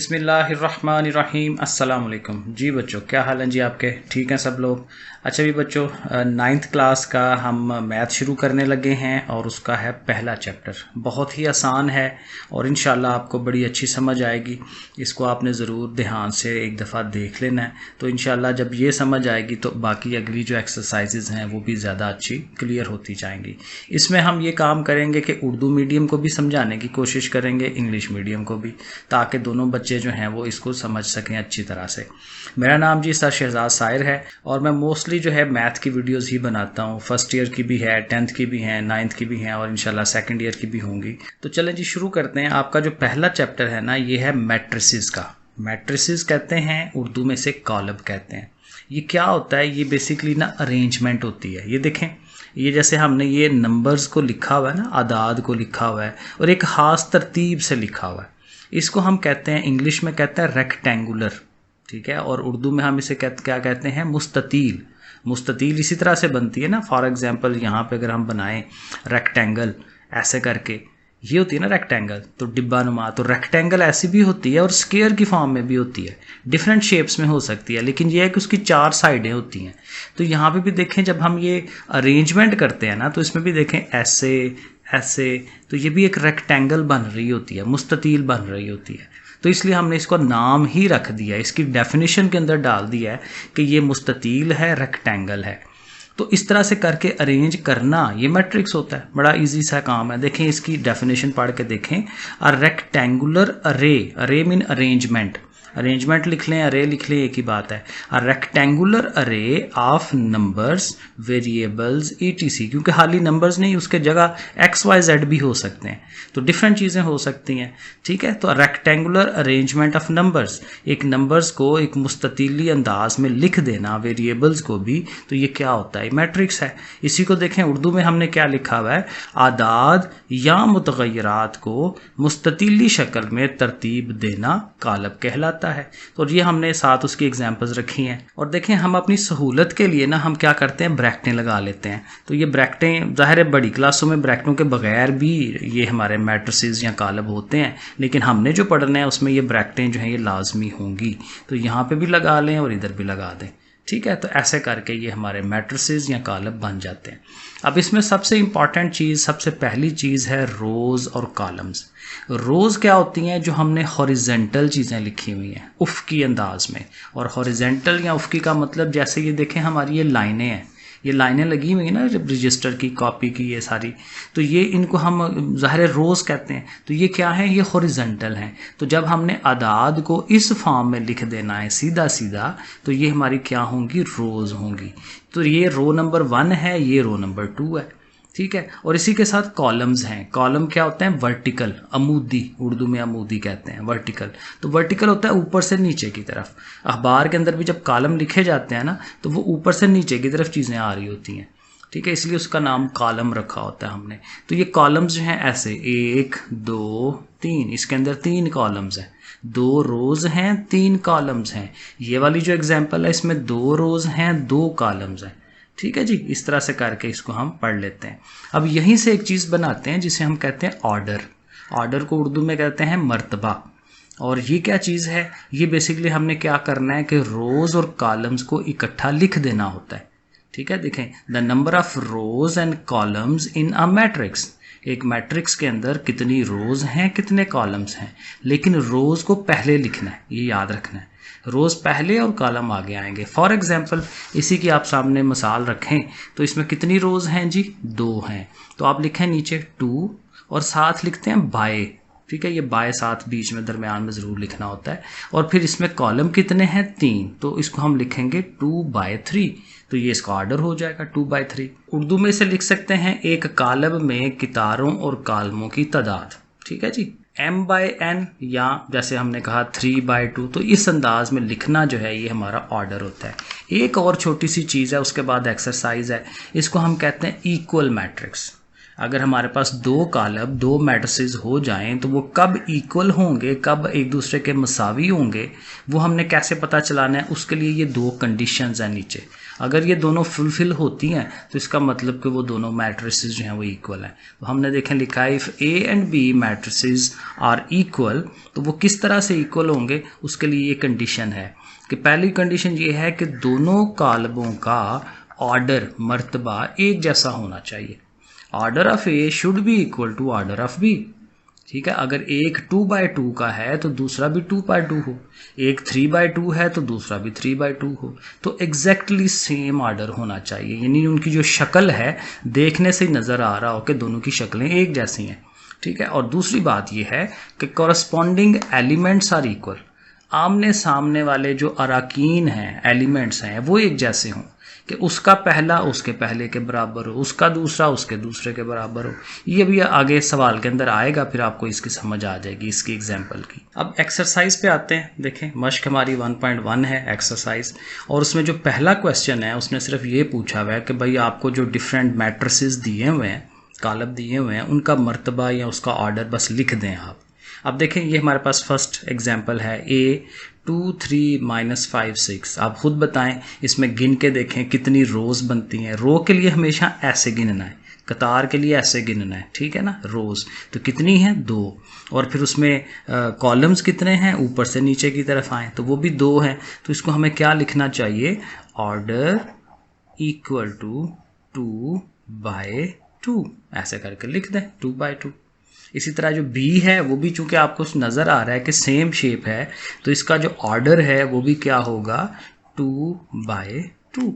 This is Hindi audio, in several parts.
बिस्मिल्लाहिर्रहमानिर्रहीम अस्सलाम वालेकुम। जी बच्चों, क्या हाल है जी आपके? ठीक हैं सब लोग? अच्छा भी बच्चों, 9th क्लास का हम मैथ शुरू करने लगे हैं और उसका है पहला चैप्टर। बहुत ही आसान है और इंशाल्लाह आपको बड़ी अच्छी समझ आएगी। इसको आपने ज़रूर ध्यान से एक दफ़ा देख लेना है, तो इंशाल्लाह जब ये समझ आएगी तो बाकी अगली जो एक्सरसाइजेज हैं वो भी ज़्यादा अच्छी क्लियर होती जाएंगी। इसमें हम ये काम करेंगे कि उर्दू मीडियम को भी समझाने की कोशिश करेंगे, इंग्लिश मीडियम को भी, ताकि दोनों बच्चे जो हैं वो इसको समझ सकें अच्छी तरह से। मेरा नाम जी सर शहजाद साहिर है और मैं मोस्टली जो है मैथ की वीडियोस ही बनाता हूँ। फर्स्ट ईयर की भी है, 10th की भी हैं, 9th की भी हैं और इंशाल्लाह सेकंड ईयर की भी होंगी। तो चलें जी शुरू करते हैं। आपका जो पहला चैप्टर है ना, ये है मैट्रिसेस का। मैट्रिसेस कहते हैं उर्दू में से कॉलम कहते हैं। ये क्या होता है? ये बेसिकली ना अरेंजमेंट होती है। ये देखें, ये जैसे हमने ये नंबर्स को लिखा हुआ है ना, आदाद को लिखा हुआ है और एक ख़ास तरतीब से लिखा हुआ है। इसको हम कहते हैं, इंग्लिश में कहते हैं रेक्टेंगुलर, ठीक है, और उर्दू में हम इसे क्या कहते हैं? मुस्ततील। मुस्ततील इसी तरह से बनती है ना। फॉर एग्जांपल यहाँ पे अगर हम बनाएं रेक्टेंगल ऐसे करके, ये होती है ना रेक्टेंगल, तो डिब्बा नुमा। तो रेक्टेंगल ऐसी भी होती है और स्क्वायर की फॉर्म में भी होती है, डिफरेंट शेप्स में हो सकती है, लेकिन ये है कि उसकी 4 साइडें होती हैं। तो यहाँ पे भी देखें, जब हम ये अरेंजमेंट करते हैं ना, तो इसमें भी देखें ऐसे ऐसे, तो ये भी एक रेक्टेंगल बन रही होती है, मुस्ततील बन रही होती है। तो इसलिए हमने इसको नाम ही रख दिया, इसकी डेफिनेशन के अंदर डाल दिया है कि ये मुस्ततील है, रेक्टेंगल है। तो इस तरह से करके अरेंज करना ये मैट्रिक्स होता है। बड़ा इजी सा काम है। देखें इसकी डेफिनेशन पढ़ के देखें। अ रेक्टेंगुलर अरे, अरे मीन अरेंजमेंट, अरेंजमेंट लिख लें, अरे लिख लें, एक ही बात है। अ रेक्टेंगुलर अरे ऑफ नंबर्स, वेरिएबल्स ईटीसी, क्योंकि खाली नंबर्स नहीं, उसके जगह एक्स वाई जेड भी हो सकते हैं, तो डिफरेंट चीज़ें हो सकती हैं, ठीक है। तो रेक्टेंगुलर अरेंजमेंट ऑफ नंबर्स, एक नंबर्स को एक मुस्ततीली अंदाज में लिख देना, वेरिएबल्स को भी, तो ये क्या होता है? मैट्रिक्स है। इसी को देखें उर्दू में हमने क्या लिखा हुआ है? आदाद या मुतगय्यरात को मुस्ततीली शक्ल में तरतीब देना कालब कहलाता है। तो ये हमने साथ उसकी एग्जांपल्स रखी हैं। और देखें, हम अपनी सहूलत के लिए ना हम क्या करते हैं? ब्रैकेटें लगा लेते हैं। तो ये ब्रैकेटें, ज़ाहिर है बड़ी क्लासों में ब्रैकेटों के बगैर भी ये हमारे मैट्रिसेस या कालब होते हैं, लेकिन हमने जो पढ़ना है उसमें ये ब्रैकेटें जो हैं ये लाजमी होंगी। तो यहाँ पे भी लगा लें और इधर भी लगा दें, ठीक है। तो ऐसे करके ये हमारे मैट्रिसेस या कालब बन जाते हैं। अब इसमें सबसे इम्पॉर्टेंट चीज़, सबसे पहली चीज़ है रोज़ और कॉलम्स। रोज़ क्या होती हैं? जो हमने हॉरिजेंटल चीज़ें लिखी हुई हैं उफ़क़ी अंदाज में। और हॉरिजेंटल या उफ़क़ी का मतलब, जैसे ये देखें हमारी ये लाइनें हैं, ये लाइनें लगी हुई हैं ना रजिस्टर की, कॉपी की, ये सारी, तो ये इनको हम ज़ाहिर रोज़ कहते हैं। तो ये क्या है? ये हॉरिजेंटल हैं। तो जब हमने आदाद को इस फॉर्म में लिख देना है सीधा सीधा, तो ये हमारी क्या होंगी? रोज़ होंगी। तो ये रो नंबर 1 है, ये रो नंबर 2 है, ठीक है। और इसी के साथ कॉलम्स हैं। कॉलम क्या होते हैं? वर्टिकल, अमूदी, उर्दू में अमूदी कहते हैं, वर्टिकल। तो वर्टिकल होता है ऊपर से नीचे की तरफ। अखबार के अंदर भी जब कॉलम लिखे जाते हैं ना, तो वो ऊपर से नीचे की तरफ चीज़ें आ रही होती हैं, ठीक है, इसलिए उसका नाम कॉलम रखा होता है हमने। तो ये कॉलम्स जो हैं ऐसे 1 2 3, इसके अंदर 3 कॉलम्स हैं, 2 रोज़ हैं, 3 कॉलम्स हैं। ये वाली जो एग्जाम्पल है इसमें 2 रोज़ हैं, 2 कॉलम्स हैं, ठीक है जी। इस तरह से करके इसको हम पढ़ लेते हैं। अब यहीं से एक चीज़ बनाते हैं जिसे हम कहते हैं ऑर्डर। ऑर्डर को उर्दू में कहते हैं मर्तबा। और ये क्या चीज़ है? ये बेसिकली हमने क्या करना है कि रोज़ और कॉलम्स को इकट्ठा लिख देना होता है, ठीक है। देखें, the number of rows and columns in a matrix. एक मैट्रिक्स के अंदर कितनी रोज़ हैं, कितने कॉलम्स हैं, लेकिन रोज़ को पहले लिखना है, ये याद रखना है। रोज़ पहले और कॉलम आगे आएंगे। फॉर एग्जांपल इसी की आप सामने मिसाल रखें, तो इसमें कितनी रोज़ हैं जी? 2 हैं। तो आप लिखें नीचे 2 और साथ लिखते हैं बाय, ठीक है। ये बाय साथ बीच में दरमियान में ज़रूर लिखना होता है। और फिर इसमें कॉलम कितने हैं? 3, तो इसको हम लिखेंगे 2/3। तो ये इसका ऑर्डर हो जाएगा 2/3। उर्दू में इसे लिख सकते हैं एक कॉलम में कितारों और कॉलमों की तादाद, ठीक है जी, m/n, या जैसे हमने कहा 3/2। तो इस अंदाज में लिखना जो है ये हमारा ऑर्डर होता है। एक और छोटी सी चीज़ है, उसके बाद एक्सरसाइज है। इसको हम कहते हैं इक्वल मैट्रिक्स। अगर हमारे पास 2 कॉलम, 2 मैट्रिसेस हो जाएं, तो वो कब इक्वल होंगे, कब एक दूसरे के मसावी होंगे, वो हमने कैसे पता चलाना है? उसके लिए ये 2 कंडीशंस हैं नीचे। अगर ये दोनों फुलफिल होती हैं तो इसका मतलब कि वो दोनों मैट्रिसेस जो हैं वो इक्वल हैं। तो हमने देखें लिखा है if A and B matrices are equal, तो वो किस तरह से इक्वल होंगे, उसके लिए ये कंडीशन है कि पहली कंडीशन ये है कि दोनों कॉलमों का ऑर्डर मर्तबा एक जैसा होना चाहिए। Order of A should be equal to order of B. ठीक है, अगर एक 2/2 का है तो दूसरा भी 2/2 हो, एक 3/2 है तो दूसरा भी 3/2 हो, तो एग्जैक्टली सेम ऑर्डर होना चाहिए। यानी उनकी जो शक्ल है देखने से नज़र आ रहा हो कि दोनों की शक्लें एक जैसी हैं। ठीक है, और दूसरी बात यह है कि कॉरस्पॉन्डिंग एलिमेंट्स आर इक्वल। आमने सामने वाले जो अराकीन हैं, एलिमेंट्स हैं, वो एक जैसे हों कि उसका पहला उसके पहले के बराबर हो, उसका दूसरा उसके दूसरे के बराबर हो। ये भी आगे सवाल के अंदर आएगा, फिर आपको इसकी समझ आ जाएगी इसकी एग्जांपल की। अब एक्सरसाइज पे आते हैं। देखें मश्क हमारी 1.1 है एक्सरसाइज, और उसमें जो पहला क्वेश्चन है उसने सिर्फ ये पूछा हुआ है कि भाई आपको जो डिफरेंट मैट्रिसेस दिए हुए हैं, कॉलम दिए हुए हैं, उनका मर्तबा या उसका ऑर्डर बस लिख दें आप। अब देखें ये हमारे पास फर्स्ट एग्जांपल है ए 2 3 -5 6। आप खुद बताएं, इसमें गिन के देखें कितनी रोज़ बनती हैं। रो के लिए हमेशा ऐसे गिनना है, कतार के लिए ऐसे गिनना है। ठीक है ना, रोज़ तो कितनी है 2, और फिर उसमें कॉलम्स कितने हैं, ऊपर से नीचे की तरफ आए तो वो भी 2 हैं। तो इसको हमें क्या लिखना चाहिए, ऑर्डर इक्वल टू 2/2, ऐसे करके लिख दें 2/2। इसी तरह जो बी है वो भी चूंकि आपको नज़र आ रहा है कि सेम शेप है, तो इसका जो ऑर्डर है वो भी क्या होगा 2/2।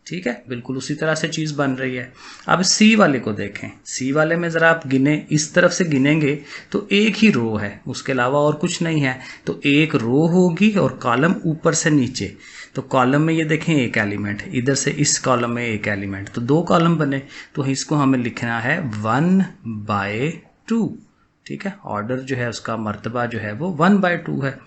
ठीक है, बिल्कुल उसी तरह से चीज़ बन रही है। अब सी वाले को देखें। सी वाले में ज़रा आप गिने, इस तरफ से गिनेंगे तो एक ही रो है, उसके अलावा और कुछ नहीं है। तो एक रो होगी और कॉलम ऊपर से नीचे। तो कॉलम में ये देखें एक एलिमेंट, इधर से इस कॉलम में एक एलिमेंट, तो 2 कॉलम बने। तो इसको हमें लिखना है 1/2। ठीक है, ऑर्डर जो है उसका मर्तबा जो है वो 1/2 है।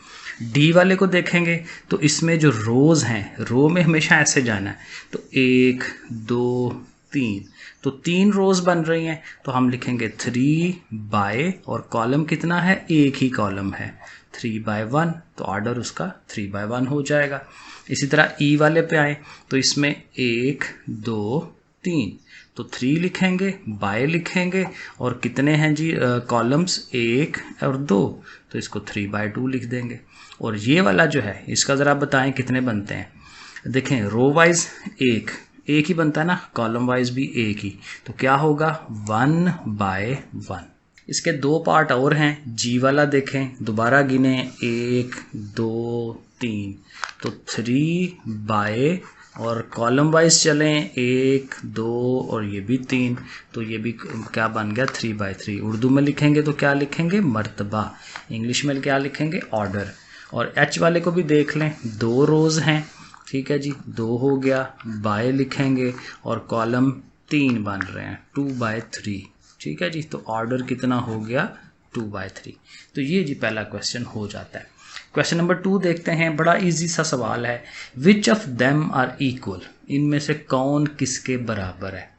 डी वाले को देखेंगे तो इसमें जो रोज़ हैं, रो में हमेशा ऐसे जाना है। तो 1 2 3, तो 3 रोज़ बन रही हैं, तो हम लिखेंगे 3/, और कॉलम कितना है, एक ही कॉलम है 3/1, तो ऑर्डर उसका 3/1 हो जाएगा। इसी तरह ई वाले पे आए तो इसमें 1 2 3, तो 3 लिखेंगे, बाय लिखेंगे, और कितने हैं जी कॉलम्स 1 और 2, तो इसको 3/2 लिख देंगे। और ये वाला जो है इसका ज़रा बताएं कितने बनते हैं। देखें रो वाइज एक ही बनता है ना, कॉलम वाइज भी एक ही, तो क्या होगा 1/1। इसके 2 पार्ट और हैं। जी वाला देखें, दोबारा गिने 1 2 3, तो 3/, और कॉलम वाइज चलें 1 2 और ये भी 3, तो ये भी क्या बन गया 3/3। उर्दू में लिखेंगे तो क्या लिखेंगे, मर्तबा। इंग्लिश में क्या लिखेंगे, ऑर्डर। और एच वाले को भी देख लें, 2 रोज़ हैं। ठीक है जी, 2 हो गया, बाय लिखेंगे, और कॉलम 3 बन रहे हैं 2/3। ठीक है जी, तो ऑर्डर कितना हो गया 2/3। तो ये जी पहला क्वेश्चन हो जाता है। क्वेश्चन नंबर 2 देखते हैं, बड़ा इजी सा सवाल है। Which of them are equal, इनमें से कौन किसके बराबर है।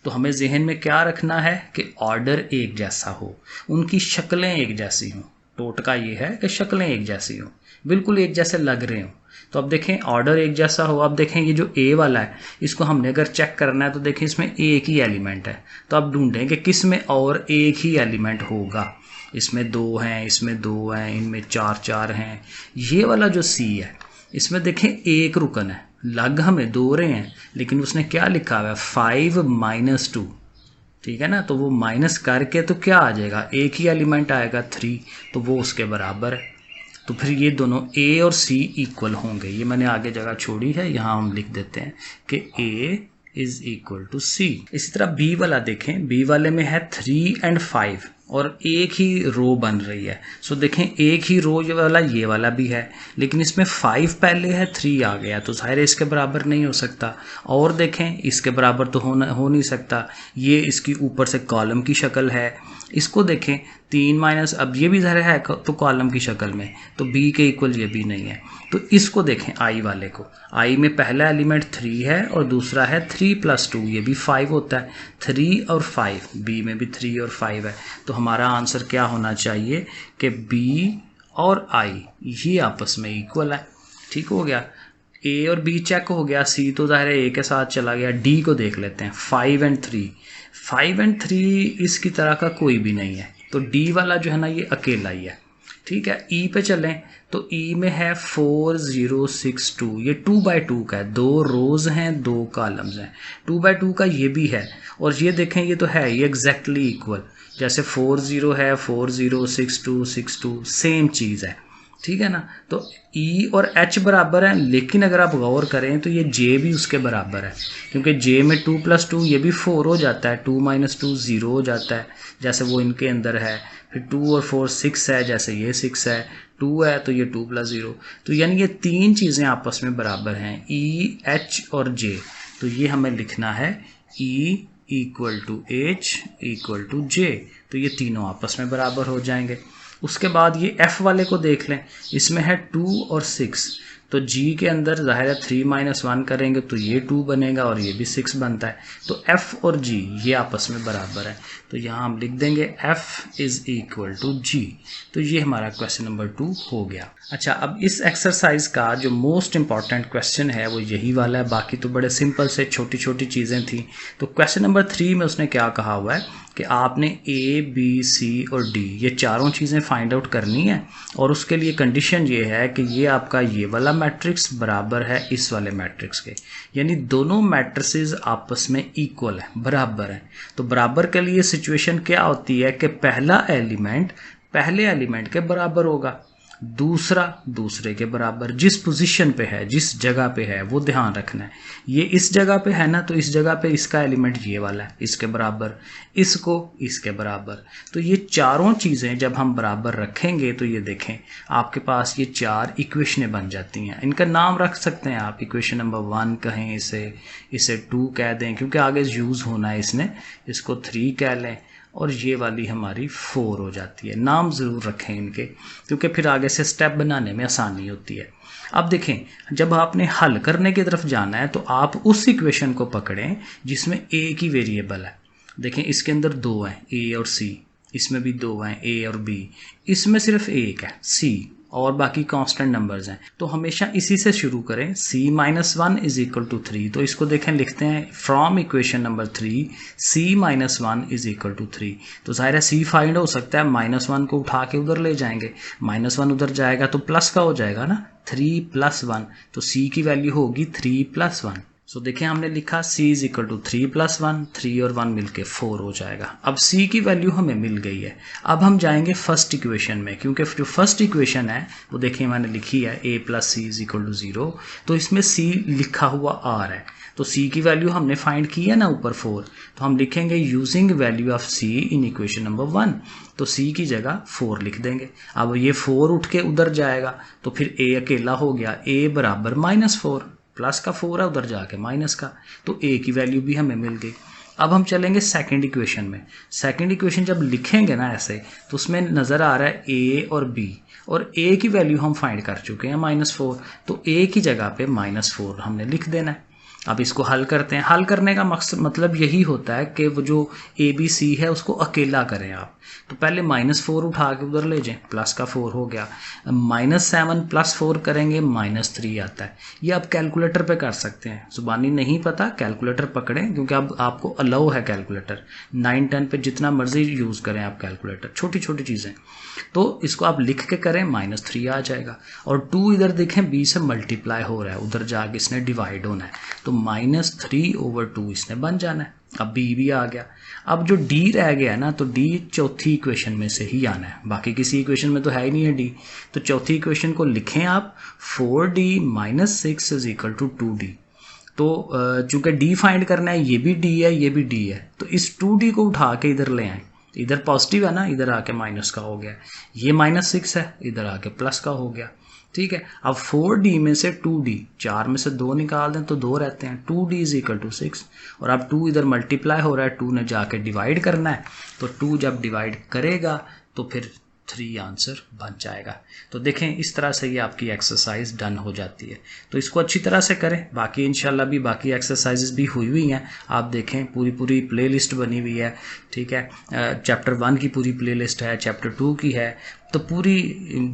तो हमें जहन में क्या रखना है कि ऑर्डर एक जैसा हो, उनकी शक्लें एक जैसी हों। टोटका ये है कि शक्लें एक जैसी हों, बिल्कुल एक जैसे लग रहे हों। तो अब देखें ऑर्डर एक जैसा हो। अब देखें ये जो ए वाला है, इसको हमने अगर चेक करना है तो देखें इसमें एक ही एलिमेंट है, तो अब ढूंढें कि किस में और एक ही एलिमेंट होगा। इसमें 2 हैं, इसमें 2 हैं, इनमें 4 हैं। ये वाला जो सी है इसमें देखें एक रुकन है, लग हमें 2 रहे हैं, लेकिन उसने क्या लिखा हुआ है 5 - 2। ठीक है ना, तो वो माइनस करके तो क्या आ जाएगा, एक ही एलिमेंट आएगा 3, तो वो उसके बराबर है। तो फिर ये दोनों ए और सी इक्वल होंगे। ये मैंने आगे जगह छोड़ी है, यहाँ हम लिख देते हैं कि ए इज इक्वल टू सी। इसी तरह बी वाला देखें, बी वाले में है 3 और 5 और एक ही रो बन रही है। सो देखें एक ही रो वाला ये वाला भी है, लेकिन इसमें 5 पहले है 3 आ गया, तो ज़ाहिर है इसके बराबर नहीं हो सकता। और देखें इसके बराबर तो हो नहीं सकता। ये इसकी ऊपर से कॉलम की शक्ल है। इसको देखें 3 माइनस, अब ये भी ज़ाहिर है तो कॉलम की शक्ल में, तो बी के इक्वल ये भी नहीं है। तो इसको देखें आई वाले को, आई में पहला एलिमेंट 3 है और दूसरा है 3 + 2, ये भी 5 होता है। 3 और 5, बी में भी 3 और 5 है। तो हमारा आंसर क्या होना चाहिए कि बी और आई ये आपस में इक्वल है। ठीक हो गया। ए और बी चेक हो गया, सी तो ज़ाहिर है ए के साथ चला गया। डी को देख लेते हैं, 5 और 3। 5 और 3 इसकी तरह का कोई भी नहीं है, तो डी वाला जो है ना ये अकेला ही है। ठीक है, ई पे चलें तो ई में है 4062, ये 2x2 का है, 2 रोज हैं 2 कॉलम्स हैं। 2x2 का ये भी है, और ये देखें ये तो है ये एग्जैक्टली इक्वल, जैसे 40 है 40 62 सेम चीज़ है। ठीक है ना, तो E और H बराबर है, लेकिन अगर आप गौर करें तो ये J भी उसके बराबर है, क्योंकि J में 2 + 2 ये भी 4 हो जाता है, 2 - 2 0 हो जाता है, जैसे वो इनके अंदर है। फिर 2 और 4 6 है, जैसे ये 6 है, 2 है तो ये 2 + 0, तो यानी ये तीन चीज़ें आपस में बराबर हैं, E, H और J। तो ये हमें लिखना है E = H = J, तो ये तीनों आपस में बराबर हो जाएंगे। उसके बाद ये F वाले को देख लें, इसमें है 2 और 6, तो G के अंदर ज़ाहिर है 3 - 1 करेंगे तो ये 2 बनेगा और ये भी 6 बनता है, तो F और G ये आपस में बराबर है, तो यहाँ हम लिख देंगे F = G। तो ये हमारा क्वेश्चन नंबर 2 हो गया। अच्छा, अब इस एक्सरसाइज का जो मोस्ट इम्पॉर्टेंट क्वेश्चन है वो यही वाला है, बाकी तो बड़े सिंपल से छोटी छोटी चीज़ें थी। तो क्वेश्चन नंबर 3 में उसने क्या कहा हुआ है कि आपने A, B, C और D ये चारों चीज़ें फाइंड आउट करनी है, और उसके लिए कंडीशन ये है कि ये आपका ये वाला मैट्रिक्स बराबर है इस वाले मैट्रिक्स के, यानी दोनों मैट्रिसेस आपस में इक्वल है, बराबर है। तो बराबर के लिए सिचुएशन क्या होती है कि पहला एलिमेंट पहले एलिमेंट के बराबर होगा, दूसरा दूसरे के बराबर, जिस पोजीशन पे है जिस जगह पे है वो ध्यान रखना है। ये इस जगह पे है ना, तो इस जगह पे इसका एलिमेंट ये वाला है इसके बराबर, इसको इसके बराबर। तो ये चारों चीज़ें जब हम बराबर रखेंगे तो ये देखें आपके पास ये 4 इक्वेशनें बन जाती हैं। इनका नाम रख सकते हैं आप, इक्वेशन नंबर 1 कहें, इसे 2 कह दें क्योंकि आगे यूज़ होना है इसने, इसको 3 कह लें, और ये वाली हमारी 4 हो जाती है। नाम ज़रूर रखें इनके, क्योंकि फिर आगे से स्टेप बनाने में आसानी होती है। अब देखें, जब आपने हल करने की तरफ जाना है तो आप उस इक्वेशन को पकड़ें जिसमें ए की वेरिएबल है। देखें इसके अंदर 2 हैं, ए और सी, इसमें भी 2 हैं, ए और बी, इसमें सिर्फ एक है, सी, और बाकी कांस्टेंट नंबर्स हैं। तो हमेशा इसी से शुरू करें, c - 1 = 3। तो इसको देखें, लिखते हैं फ्रॉम इक्वेशन नंबर 3 c - 1 = 3। तो ज़ाहिर है c फाइंड हो सकता है, -1 को उठा के उधर ले जाएंगे, -1 उधर जाएगा तो प्लस का हो जाएगा ना, 3 + 1, तो c की वैल्यू होगी 3 + 1। सो देखिए हमने लिखा c = 3 + 1, 3 और 1 मिलके 4 हो जाएगा। अब c की वैल्यू हमें मिल गई है। अब हम जाएंगे फर्स्ट इक्वेशन में, क्योंकि जो फर्स्ट इक्वेशन है वो देखिए मैंने लिखी है a + c = 0, तो इसमें c लिखा हुआ r है, तो c की वैल्यू हमने फाइंड की है ना ऊपर 4, तो हम लिखेंगे using value of c in equation number 1, तो c की जगह 4 लिख देंगे। अब ये 4 उठ के उधर जाएगा तो फिर a अकेला हो गया, a = -4, प्लस का 4 है उधर जाके माइनस का, तो a की वैल्यू भी हमें मिल गई। अब हम चलेंगे सेकंड इक्वेशन में। सेकंड इक्वेशन जब लिखेंगे ना ऐसे, तो उसमें नज़र आ रहा है a और b, और a की वैल्यू हम फाइंड कर चुके हैं -4, तो a की जगह पे -4 हमने लिख देना है। अब इसको हल करते हैं। हल करने का मकसद मतलब यही होता है कि वो जो ए बी सी है उसको अकेला करें आप। तो पहले -4 उठा के उधर ले जाएं, प्लस का 4 हो गया, -7 + 4 करेंगे -3 आता है। ये आप कैलकुलेटर पे कर सकते हैं, जुबानी नहीं पता कैलकुलेटर पकड़ें, क्योंकि अब आपको अलाउ है कैलकुलेटर, 9 10 पे जितना मर्जी यूज़ करें आप कैलकुलेटर, छोटी छोटी चीज़ें। तो इसको आप लिख के करें, -3 आ जाएगा, और 2 इधर देखें b से मल्टीप्लाई हो रहा है, उधर जाके इसने डिवाइड होना है, तो -3/2 इसने बन जाना है। अब b भी आ गया। अब जो d रह गया है ना, तो d चौथी इक्वेशन में से ही आना है, बाकी किसी इक्वेशन में तो है ही नहीं है d। तो चौथी इक्वेशन को लिखें आप, 4d - 6 = 2d। तो चूंकि d फाइंड करना है, ये भी d है ये भी d है, तो इस 2d को उठा के इधर ले आए, इधर पॉजिटिव है ना, इधर आके माइनस का हो गया, ये -6 है, इधर आके प्लस का हो गया। ठीक है, अब 4d में से 2d, 4 में से 2 निकाल दें तो 2 रहते हैं, 2d = 6, और अब 2 इधर मल्टीप्लाई हो रहा है, 2 ने जाके डिवाइड करना है, तो 2 जब डिवाइड करेगा तो फिर 3 आंसर बन जाएगा। तो देखें इस तरह से ये आपकी एक्सरसाइज डन हो जाती है। तो इसको अच्छी तरह से करें। बाकी इंशाल्लाह भी बाकी एक्सरसाइजेस भी हुई हैं, आप देखें पूरी प्लेलिस्ट बनी हुई है, ठीक है। चैप्टर 1 की पूरी प्लेलिस्ट है, चैप्टर 2 की है, तो पूरी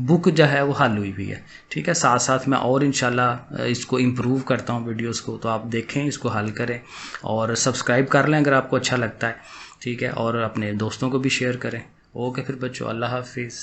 बुक जो है वो हल हुई हुई है, ठीक है। साथ साथ मैं और इंशाल्लाह इसको इम्प्रूव करता हूँ वीडियोस को, तो आप देखें, इसको हल करें और सब्सक्राइब कर लें अगर आपको अच्छा लगता है, ठीक है, और अपने दोस्तों को भी शेयर करें। ओके फिर बच्चों, अल्लाह हाफिज़।